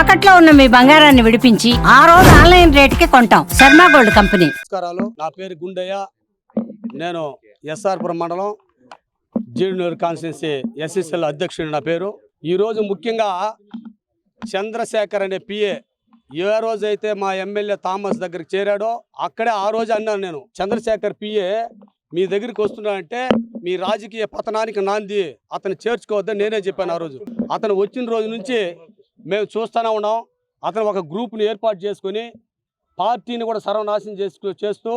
తాకట్లో ఉన్న మీ బంగారాన్ని విడిపించి ఆ రోజు ఆన్లైన్ రేటుకి కొంటాం. Sharma gold company. నమస్కారాలు. నా పేరు గుండయ్య. నేను ఎస్ఆర్పురం మండలం జీడినూరు కాన్స్టిట్యున్సీ ఎస్ఎస్ఎల్ అధ్యక్షుడు. నా పేరు. ఈరోజు ముఖ్యంగా చంద్రశేఖర్ అనే పిఏ ఏ రోజైతే మా ఎమ్మెల్యే థామస్ దగ్గరికి చేరాడో అక్కడే ఆ రోజు అన్నాను నేను, చంద్రశేఖర్ పిఏ మీ దగ్గరికి వస్తున్నాడంటే మీ రాజకీయ పతనానికి నాంది, అతను చేర్చుకోవద్దని నేనే చెప్పాను. ఆ రోజు అతను వచ్చిన రోజు నుంచి మేము చూస్తూనే ఉన్నాం. అతను ఒక గ్రూప్ని ఏర్పాటు చేసుకొని పార్టీని కూడా సర్వనాశనం చేస్తూ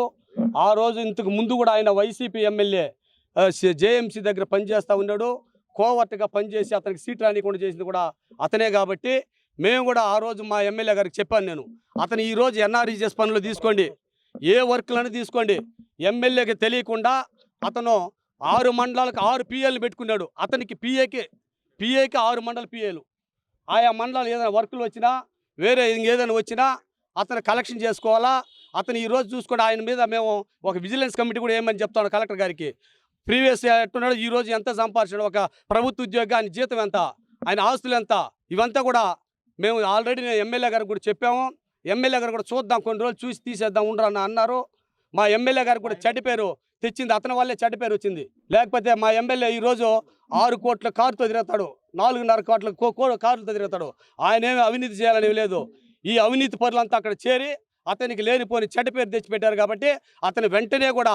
ఆ రోజు ఇంతకు ముందు కూడా ఆయన వైసీపీ ఎమ్మెల్యే జేఎంసీ దగ్గర పనిచేస్తూ ఉన్నాడు. కోవర్ట్గా పనిచేసి అతనికి సీట్ రానికుండా చేసింది కూడా అతనే. కాబట్టి మేము కూడా ఆ రోజు మా ఎమ్మెల్యే గారికి చెప్పాను నేను, అతను ఈరోజు ఎన్ఆర్ఈజీఎస్ పనులు తీసుకోండి, ఏ వర్క్లను తీసుకోండి, ఎమ్మెల్యేకి తెలియకుండా అతను 6 మండలాలకు 6 పిఏలు పెట్టుకున్నాడు. అతనికి పిఏకి 6 మండల పిఏలు. ఆయా మండలాలు ఏదైనా వర్కులు వచ్చినా వేరే ఇంకేదైనా వచ్చినా అతను కలెక్షన్ చేసుకోవాలా. అతను ఈరోజు చూసుకోండి, ఆయన మీద మేము ఒక విజిలెన్స్ కమిటీ కూడా ఏమని చెప్తాను కలెక్టర్ గారికి. ప్రీవియస్ ఎట్టున్నాడు, ఈరోజు ఎంత సంపాదించాడు, ఒక ప్రభుత్వ ఉద్యోగి ఆయన జీతం ఎంత, ఆయన ఆస్తులు ఎంత, ఇవంతా కూడా మేము ఆల్రెడీ నేను ఎమ్మెల్యే గారికి కూడా చెప్పాము. ఎమ్మెల్యే గారు కూడా చూద్దాం, కొన్ని రోజులు చూసి తీసేద్దాం ఉండరని అన్నారు. మా ఎమ్మెల్యే గారికి కూడా చెడ్డ పేరు తెచ్చింది, అతని వల్లే చెడ్డ పేరు వచ్చింది. లేకపోతే మా ఎమ్మెల్యే ఈరోజు 6 కోట్ల కారుతో తిరుగుతాడు, 4.5 కోట్ల కారుతో తిరుగుతాడు. ఆయన ఏమి అవినీతి చేయాలని లేదు. ఈ అవినీతి పరులంతా అక్కడ చేరి అతనికి లేనిపోని చెడ్డ పేరు తెచ్చిపెట్టారు. కాబట్టి అతను వెంటనే కూడా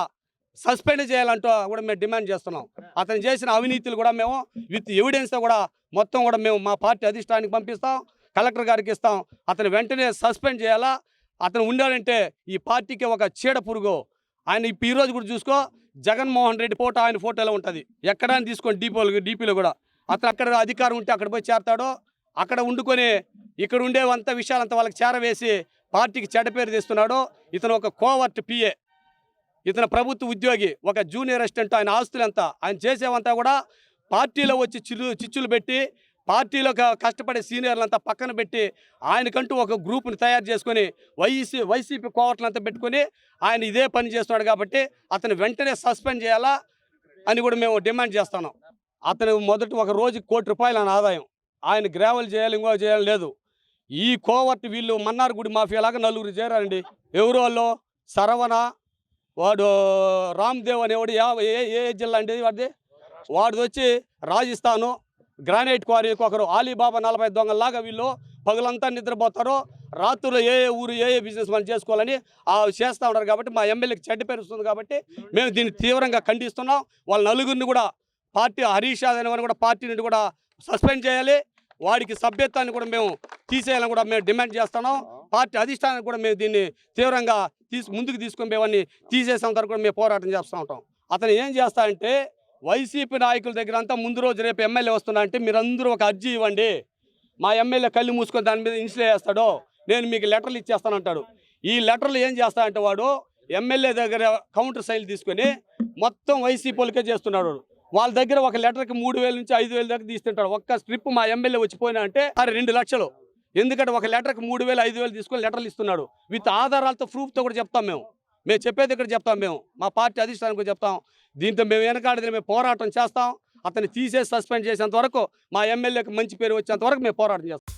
సస్పెండ్ చేయాలంటూ కూడా మేము డిమాండ్ చేస్తున్నాం. అతను చేసిన అవినీతులు కూడా మేము విత్ ఎవిడెన్స్తో కూడా మొత్తం కూడా మేము మా పార్టీ అధిష్టానానికి పంపిస్తాం, కలెక్టర్ గారికి ఇస్తాం. అతను వెంటనే సస్పెండ్ చేయాలా. అతను ఉండాలంటే ఈ పార్టీకి ఒక చీడ పురుగు. ఆయన ఈరోజు కూడా చూసుకో, జగన్మోహన్ రెడ్డి ఫోటో ఆయన ఫోటోలో ఉంటుంది. ఎక్కడైనా తీసుకోండి, డీపీలో కూడా అతను అక్కడ అధికారం ఉంటే అక్కడ పోయి చేరతాడో, అక్కడ వండుకొని ఇక్కడ ఉండేవంత విషయాలంతా వాళ్ళకి చేరవేసి పార్టీకి చెడ్డ పేరు తెస్తున్నాడు. ఇతను ఒక కోవర్ట్ పిఏ, ఇతను ప్రభుత్వ ఉద్యోగి, ఒక జూనియర్ అసిస్టెంట్. ఆయన ఆస్తులు ఎంత, ఆయన చేసేవంతా కూడా పార్టీలో వచ్చి చిచ్చులు పెట్టి పార్టీలో కష్టపడే సీనియర్లంతా పక్కన పెట్టి ఆయనకంటూ ఒక గ్రూప్ని తయారు చేసుకొని వైసీపీ కోవర్ట్లంతా పెట్టుకొని ఆయన ఇదే పని చేస్తున్నాడు. కాబట్టి అతను వెంటనే సస్పెండ్ చేయాలా అని కూడా మేము డిమాండ్ చేస్తున్నాం. అతను మొదటి ఒక రోజుకి ₹1 కోటి ఆయన ఆదాయం. ఆయన గ్రావెల్ చేయాలి, ఇంకో చేయాలి లేదు. ఈ కోవర్ట్ వీళ్ళు మన్నార్గుడి మాఫియాలాగా 4 చేరారండి. ఎవరు వాళ్ళు? సరవణ, వాడు రామ్దేవ్ అనేవాడు, ఏ జిల్లా అండి వాడిది వచ్చి రాజస్థాను. గ్రానైట్ క్వారీకి ఒకరు, ఆలీబాబా 40 దొంగల్లాగా వీళ్ళు పగలంతా నిద్రపోతారు, రాత్రులు ఏ ఊరు ఏ బిజినెస్ మనం చేసుకోవాలని చేస్తూ ఉంటారు. కాబట్టి మా ఎమ్మెల్యేకి చెడ్డ పేరు వస్తుంది. కాబట్టి మేము దీన్ని తీవ్రంగా ఖండిస్తున్నాం. వాళ్ళ 4గురిని కూడా పార్టీ హరీష్ అనేవారిని కూడా పార్టీ నుండి కూడా సస్పెండ్ చేయాలి. వాడికి సభ్యత్వాన్ని కూడా మేము తీసేయాలని కూడా మేము డిమాండ్ చేస్తున్నాం. పార్టీ అధిష్టానానికి కూడా మేము దీన్ని తీవ్రంగా ముందుకు తీసుకొని మేమన్నీ తీసేసేంత వరకు కూడా మేము పోరాటం చేస్తూ ఉంటాం. అతను ఏం చేస్తాడంటే వైసీపీ నాయకుల దగ్గర అంతా ముందు రోజు రేపు ఎమ్మెల్యే వస్తున్నా అంటే మీరందరూ ఒక అర్జీ ఇవ్వండి, మా ఎమ్మెల్యే కళ్ళు మూసుకొని దాని మీద ఇన్స్లే చేస్తాడో నేను మీకు లెటర్లు ఇచ్చేస్తానంటాడు. ఈ లెటర్లు ఏం చేస్తాడంటే వాడు ఎమ్మెల్యే దగ్గర కౌంటర్ సైల్ తీసుకొని మొత్తం వైసీపీ వాళ్ళకే చేస్తున్నాడు. వాళ్ళ దగ్గర ఒక లెటర్కి 3,000 నుంచి 5,000 దాకా తీసుకుంటాడు. ఒక్క స్ట్రిప్ మా ఎమ్మెల్యే వచ్చిపోయినా అంటే 2 లక్షలు. ఎందుకంటే ఒక లెటర్కి 3,000 5,000 తీసుకొని లెటర్లు ఇస్తున్నాడు. విత్ ఆధారాలతో ప్రూఫ్తో కూడా చెప్తాం. మేము చెప్పేది ఇక్కడ చెప్తాం. మేము మా పార్టీ అధిష్టానానికి కూడా చెప్తాం. దీంతో మేము వెనకాడదని మేము పోరాటం చేస్తాం. అతన్ని తీసేసి సస్పెండ్ చేసేంత వరకు, మా ఎమ్మెల్యేకి మంచి పేరు వచ్చేంత వరకు మేము పోరాటం చేస్తాం.